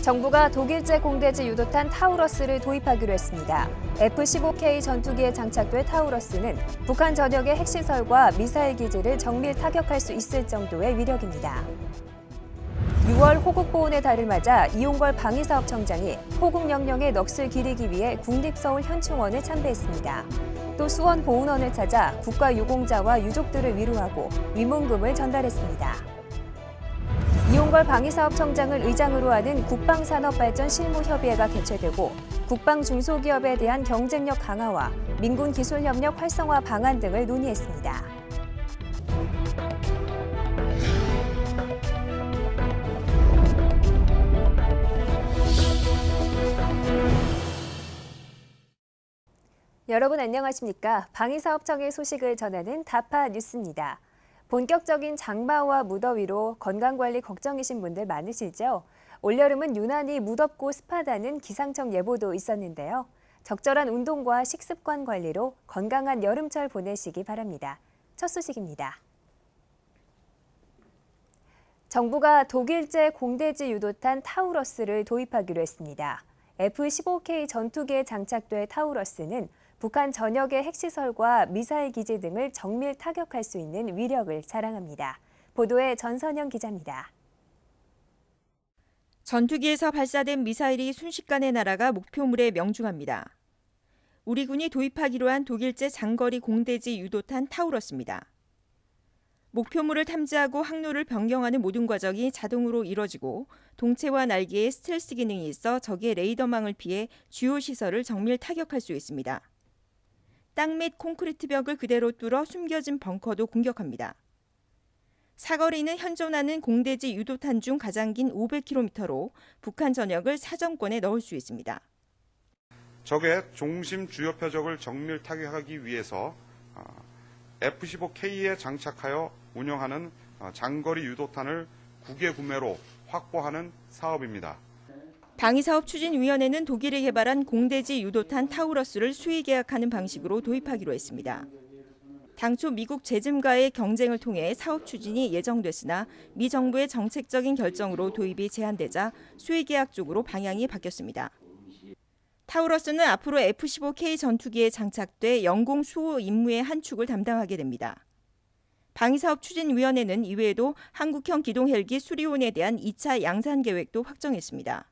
정부가 독일제 공대지 유도탄 타우러스를 도입하기로 했습니다. F-15K 전투기에 장착될 타우러스는 북한 전역의 핵시설과 미사일 기지를 정밀 타격할 수 있을 정도의 위력입니다. 6월 호국보훈의 달을 맞아 이용걸 방위사업청장이 호국영령의 넋을 기리기 위해 국립서울현충원에 참배했습니다. 또 수원보훈원을 찾아 국가유공자와 유족들을 위로하고 위문금을 전달했습니다. 이용걸 방위사업청장을 의장으로 하는 국방산업발전실무협의회가 개최되고 국방중소기업에 대한 경쟁력 강화와 민군기술협력 활성화 방안 등을 논의했습니다. 여러분 안녕하십니까? 방위사업청의 소식을 전하는 다파 뉴스입니다. 본격적인 장마와 무더위로 건강관리 걱정이신 분들 많으시죠? 올여름은 유난히 무덥고 습하다는 기상청 예보도 있었는데요. 적절한 운동과 식습관 관리로 건강한 여름철 보내시기 바랍니다. 첫 소식입니다. 정부가 독일제 공대지 유도탄 타우러스를 도입하기로 했습니다. F-15K 전투기에 장착될 타우러스는 북한 전역의 핵시설과 미사일 기지 등을 정밀 타격할 수 있는 위력을 자랑합니다. 보도에 전선영 기자입니다. 전투기에서 발사된 미사일이 순식간에 날아가 목표물에 명중합니다. 우리 군이 도입하기로 한 독일제 장거리 공대지 유도탄 타우러스입니다. 목표물을 탐지하고 항로를 변경하는 모든 과정이 자동으로 이뤄지고 동체와 날개에 스텔스 기능이 있어 적의 레이더망을 피해 주요 시설을 정밀 타격할 수 있습니다. 땅 및 콘크리트 벽을 그대로 뚫어 숨겨진 벙커도 공격합니다. 사거리는 현존하는 공대지 유도탄 중 가장 긴 500km로 북한 전역을 사정권에 넣을 수 있습니다. 적의 중심 주요 표적을 정밀 타격하기 위해서 F-15K에 장착하여 운영하는 장거리 유도탄을 국외 구매로 확보하는 사업입니다. 방위사업추진위원회는 독일이 개발한 공대지 유도탄 타우러스를 수의 계약하는 방식으로 도입하기로 했습니다. 당초 미국 제즘과의 경쟁을 통해 사업 추진이 예정됐으나 미 정부의 정책적인 결정으로 도입이 제한되자 수의 계약 쪽으로 방향이 바뀌었습니다. 타우러스는 앞으로 F-15K 전투기에 장착돼 영공 수호 임무의 한 축을 담당하게 됩니다. 방위사업추진위원회는 이외에도 한국형 기동 헬기 수리온에 대한 2차 양산 계획도 확정했습니다.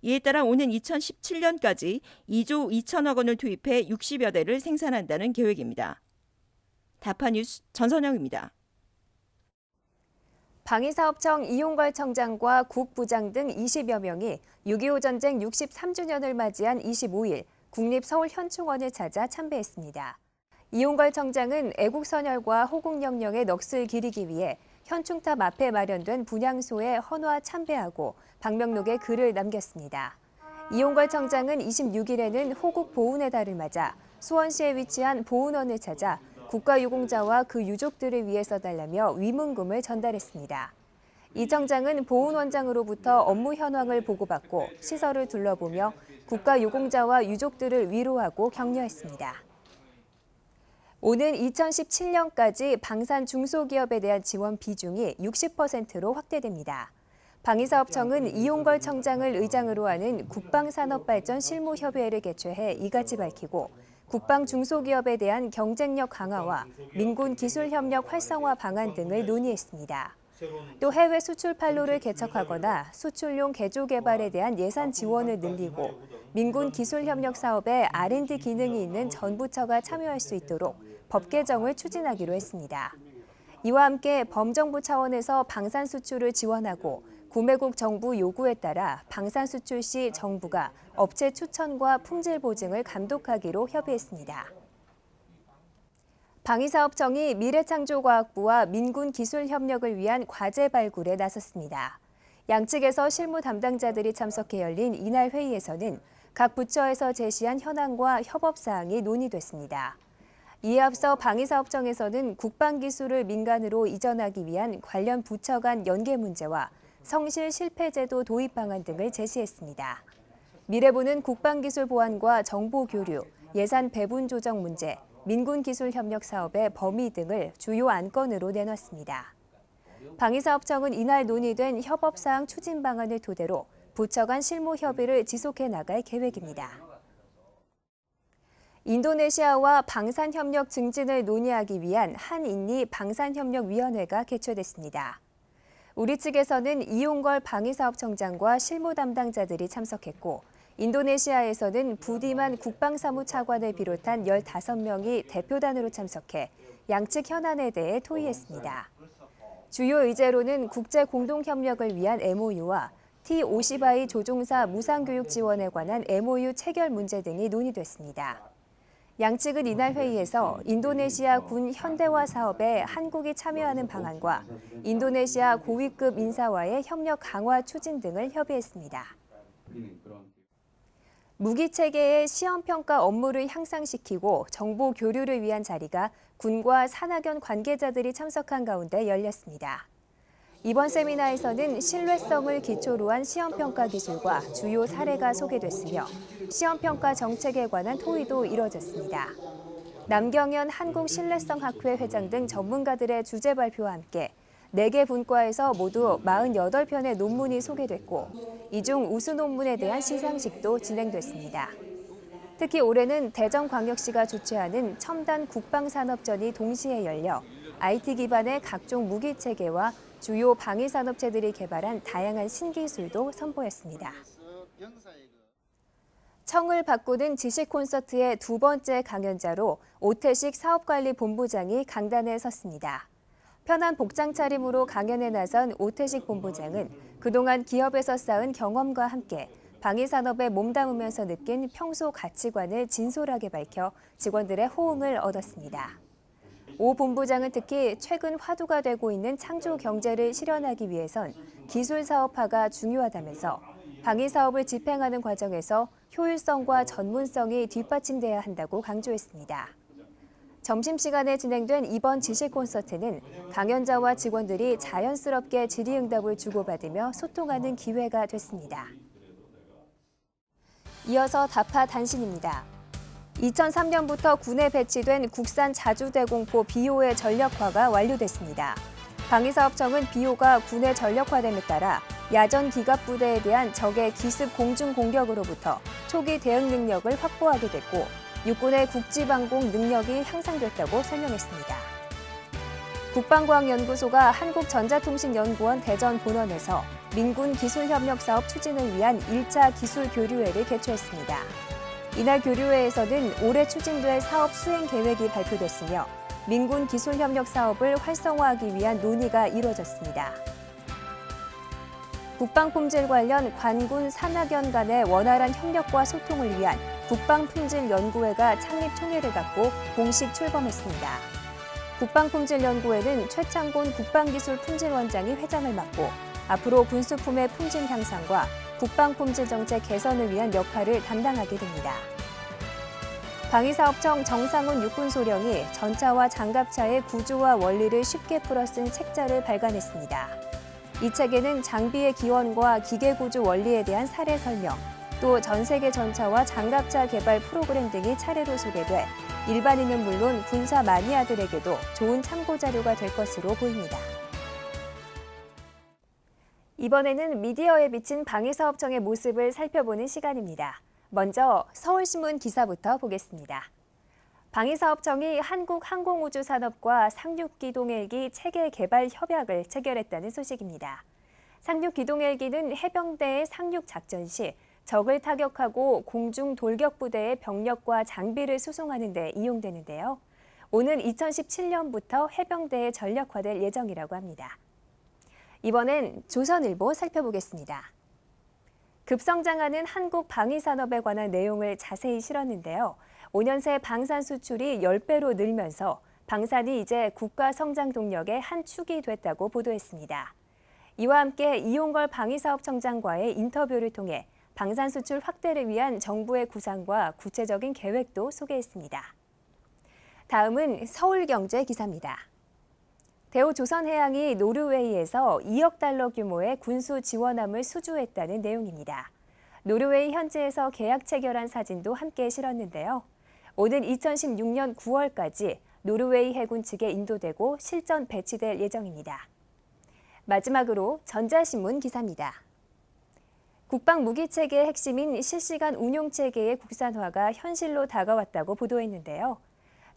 이에 따라 오는 2017년까지 2조 2천억 원을 투입해 60여 대를 생산한다는 계획입니다. 다파뉴스 전선영입니다. 방위사업청 이용걸 청장과 국부장 등 20여 명이 6.25 전쟁 63주년을 맞이한 25일 국립서울현충원을 찾아 참배했습니다. 이용걸 청장은 애국선열과 호국영령의 넋을 기리기 위해 현충탑 앞에 마련된 분향소에 헌화 참배하고 방명록에 글을 남겼습니다. 이용걸 청장은 26일에는 호국보훈의 달을 맞아 수원시에 위치한 보훈원을 찾아 국가유공자와 그 유족들을 위해 써달라며 위문금을 전달했습니다. 이 청장은 보훈원장으로부터 업무 현황을 보고받고 시설을 둘러보며 국가유공자와 유족들을 위로하고 격려했습니다. 오는 2017년까지 방산 중소기업에 대한 지원 비중이 60%로 확대됩니다. 방위사업청은 이용걸 청장을 의장으로 하는 국방산업발전실무협의회를 개최해 이같이 밝히고 국방 중소기업에 대한 경쟁력 강화와 민군 기술협력 활성화 방안 등을 논의했습니다. 또 해외 수출 판로를 개척하거나 수출용 개조 개발에 대한 예산 지원을 늘리고 민군 기술협력 사업에 R&D 기능이 있는 전 부처가 참여할 수 있도록 법 개정을 추진하기로 했습니다. 이와 함께 범정부 차원에서 방산 수출을 지원하고 구매국 정부 요구에 따라 방산 수출 시 정부가 업체 추천과 품질 보증을 감독하기로 협의했습니다. 방위사업청이 미래창조과학부와 민군기술협력을 위한 과제 발굴에 나섰습니다. 양측에서 실무 담당자들이 참석해 열린 이날 회의에서는 각 부처에서 제시한 현황과 협업사항이 논의됐습니다. 이에 앞서 방위사업청에서는 국방기술을 민간으로 이전하기 위한 관련 부처 간 연계 문제와 성실 실패제도 도입 방안 등을 제시했습니다. 미래부는 국방기술 보안과 정보 교류, 예산 배분 조정 문제, 민군기술협력 사업의 범위 등을 주요 안건으로 내놨습니다. 방위사업청은 이날 논의된 협업사항 추진 방안을 토대로 부처 간 실무 협의를 지속해 나갈 계획입니다. 인도네시아와 방산협력 증진을 논의하기 위한 한인리 방산협력위원회가 개최됐습니다. 우리 측에서는 이용걸 방위사업청장과 실무 담당자들이 참석했고, 인도네시아에서는 부디만 국방사무차관을 비롯한 15명이 대표단으로 참석해 양측 현안에 대해 토의했습니다. 주요 의제로는 국제공동협력을 위한 MOU와 T-50I 조종사 무상교육 지원에 관한 MOU 체결 문제 등이 논의됐습니다. 양측은 이날 회의에서 인도네시아 군 현대화 사업에 한국이 참여하는 방안과 인도네시아 고위급 인사와의 협력 강화 추진 등을 협의했습니다. 무기체계의 시험평가 업무를 향상시키고 정보 교류를 위한 자리가 군과 산학연 관계자들이 참석한 가운데 열렸습니다. 이번 세미나에서는 신뢰성을 기초로 한 시험평가 기술과 주요 사례가 소개됐으며 시험평가 정책에 관한 토의도 이뤄졌습니다. 남경현 한국신뢰성학회 회장 등 전문가들의 주제 발표와 함께 4개 분과에서 모두 48편의 논문이 소개됐고 이 중 우수 논문에 대한 시상식도 진행됐습니다. 특히 올해는 대전광역시가 주최하는 첨단 국방산업전이 동시에 열려 IT 기반의 각종 무기체계와 주요 방위산업체들이 개발한 다양한 신기술도 선보였습니다. 청을 바꾸는 지식 콘서트의 두 번째 강연자로 오태식 사업관리본부장이 강단에 섰습니다. 편한 복장 차림으로 강연에 나선 오태식 본부장은 그동안 기업에서 쌓은 경험과 함께 방위산업에 몸담으면서 느낀 평소 가치관을 진솔하게 밝혀 직원들의 호응을 얻었습니다. 오 본부장은 특히 최근 화두가 되고 있는 창조 경제를 실현하기 위해선 기술 사업화가 중요하다면서 방위 사업을 집행하는 과정에서 효율성과 전문성이 뒷받침돼야 한다고 강조했습니다. 점심시간에 진행된 이번 지식 콘서트는 강연자와 직원들이 자연스럽게 질의응답을 주고받으며 소통하는 기회가 됐습니다. 이어서 다파 단신입니다. 2003년부터 군에 배치된 국산 자주대공포 비호의 전력화가 완료됐습니다. 방위사업청은 비호가 군에 전력화됨에 따라 야전 기갑부대에 대한 적의 기습 공중 공격으로부터 초기 대응 능력을 확보하게 됐고 육군의 국지방공 능력이 향상됐다고 설명했습니다. 국방과학연구소가 한국전자통신연구원 대전 본원에서 민군 기술협력사업 추진을 위한 1차 기술교류회를 개최했습니다. 이날 교류회에서는 올해 추진될 사업 수행 계획이 발표됐으며 민군 기술협력 사업을 활성화하기 위한 논의가 이뤄졌습니다. 국방품질 관련 관군 산학연 간의 원활한 협력과 소통을 위한 국방품질연구회가 창립 총회를 갖고 공식 출범했습니다. 국방품질연구회는 최창곤 국방기술품질원장이 회장을 맡고 앞으로 군수품의 품질 향상과 국방품질 정책 개선을 위한 역할을 담당하게 됩니다. 방위사업청 정상훈 육군소령이 전차와 장갑차의 구조와 원리를 쉽게 풀어 쓴 책자를 발간했습니다. 이 책에는 장비의 기원과 기계구조 원리에 대한 사례 설명, 또 전 세계 전차와 장갑차 개발 프로그램 등이 차례로 소개돼 일반인은 물론 군사 마니아들에게도 좋은 참고 자료가 될 것으로 보입니다. 이번에는 미디어에 비친 방위사업청의 모습을 살펴보는 시간입니다. 먼저 서울신문 기사부터 보겠습니다. 방위사업청이 한국항공우주산업과 상륙기동헬기 체계 개발 협약을 체결했다는 소식입니다. 상륙기동헬기는 해병대의 상륙작전 시 적을 타격하고 공중 돌격부대의 병력과 장비를 수송하는 데 이용되는데요. 오는 2017년부터 해병대에 전력화될 예정이라고 합니다. 이번엔 조선일보 살펴보겠습니다. 급성장하는 한국 방위산업에 관한 내용을 자세히 실었는데요. 5년 새 방산 수출이 10배로 늘면서 방산이 이제 국가 성장 동력의 한 축이 됐다고 보도했습니다. 이와 함께 이용걸 방위사업청장과의 인터뷰를 통해 방산 수출 확대를 위한 정부의 구상과 구체적인 계획도 소개했습니다. 다음은 서울경제 기사입니다. 대우조선해양이 노르웨이에서 2억 달러 규모의 군수 지원함을 수주했다는 내용입니다. 노르웨이 현지에서 계약 체결한 사진도 함께 실었는데요. 오는 2016년 9월까지 노르웨이 해군 측에 인도되고 실전 배치될 예정입니다. 마지막으로 전자신문 기사입니다. 국방 무기 체계의 핵심인 실시간 운용 체계의 국산화가 현실로 다가왔다고 보도했는데요.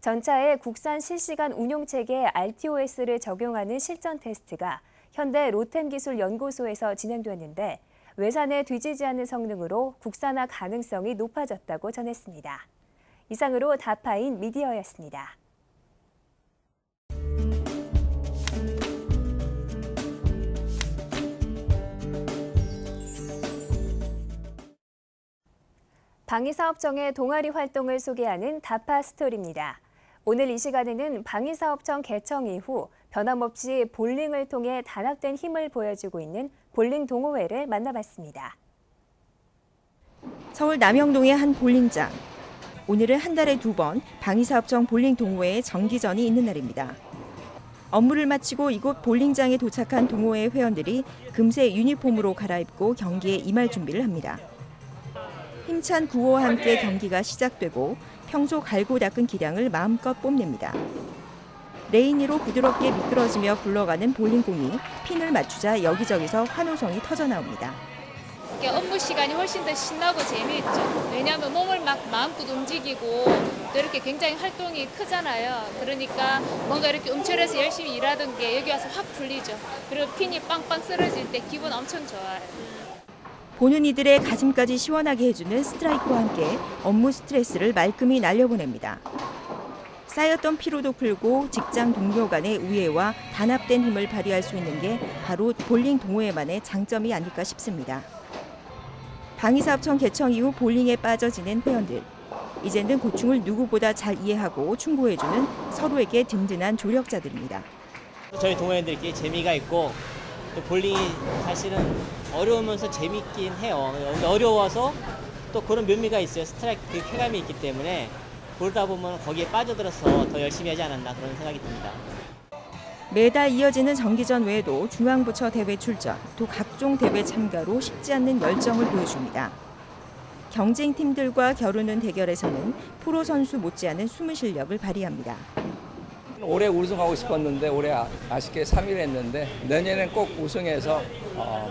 전차에 국산 실시간 운용 체계 RTOS를 적용하는 실전 테스트가 현대 로템기술연구소에서 진행됐는데 외산에 뒤지지 않는 성능으로 국산화 가능성이 높아졌다고 전했습니다. 이상으로 다파인 미디어였습니다. 방위사업청의 동아리 활동을 소개하는 다파 스토리입니다. 오늘 이 시간에는 방위사업청 개청 이후 변함없이 볼링을 통해 단합된 힘을 보여주고 있는 볼링 동호회를 만나봤습니다. 서울 남영동의 한 볼링장. 오늘은 한 달에 2번 방위사업청 볼링 동호회의 정기전이 있는 날입니다. 업무를 마치고 이곳 볼링장에 도착한 동호회 회원들이 금세 유니폼으로 갈아입고 경기에 임할 준비를 합니다. 힘찬 구호와 함께 경기가 시작되고 평소 갈고 닦은 기량을 마음껏 뽐냅니다. 레인 위로 부드럽게 미끄러지며 굴러가는 볼링공이 핀을 맞추자 여기저기서 환호성이 터져나옵니다. 이게 업무 시간이 훨씬 더 신나고 재미있죠. 왜냐하면 몸을 막 마음껏 움직이고 또 이렇게 굉장히 활동이 크잖아요. 그러니까 뭔가 이렇게 움츠려서 열심히 일하던 게 여기 와서 확 풀리죠. 그리고 핀이 빵빵 쓰러질 때 기분 엄청 좋아요. 보는 이들의 가슴까지 시원하게 해주는 스트라이크와 함께 업무 스트레스를 말끔히 날려보냅니다. 쌓였던 피로도 풀고 직장 동료 간의 우애와 단합된 힘을 발휘할 수 있는 게 바로 볼링 동호회만의 장점이 아닐까 싶습니다. 방위사업청 개청 이후 볼링에 빠져지는 회원들. 이제는 고충을 누구보다 잘 이해하고 충고해주는 서로에게 든든한 조력자들입니다. 저희 동호회들끼리 재미가 있고 또 볼링이 사실은 어려우면서 재밌긴 해요. 근데 어려워서 또 그런 묘미가 있어요. 스트라이크 그 쾌감이 있기 때문에 그러다 보면 거기에 빠져들어서 더 열심히 하지 않았나 그런 생각이 듭니다. 매달 이어지는 정기전 외에도 중앙부처 대회 출전, 또 각종 대회 참가로 식지 않는 열정을 보여줍니다. 경쟁팀들과 겨루는 대결에서는 프로 선수 못지않은 숨은 실력을 발휘합니다. 올해 우승하고 싶었는데 올해 아쉽게 3위를 했는데 내년엔 꼭 우승해서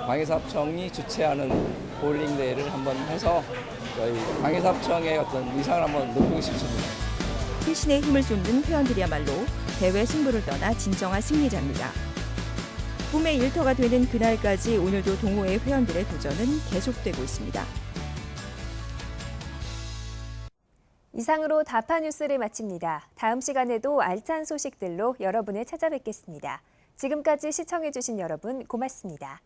방위사업청이 주최하는 볼링 대회를 한번 해서 저희 방위사업청의 어떤 위상을 한번 높이고 싶습니다. 힘신의 힘을 쏟는 회원들이야말로 대회 승부를 떠나 진정한 승리자입니다. 꿈의 일터가 되는 그날까지 오늘도 동호회 회원들의 도전은 계속되고 있습니다. 이상으로 다파 뉴스를 마칩니다. 다음 시간에도 알찬 소식들로 여러분을 찾아뵙겠습니다. 지금까지 시청해주신 여러분 고맙습니다.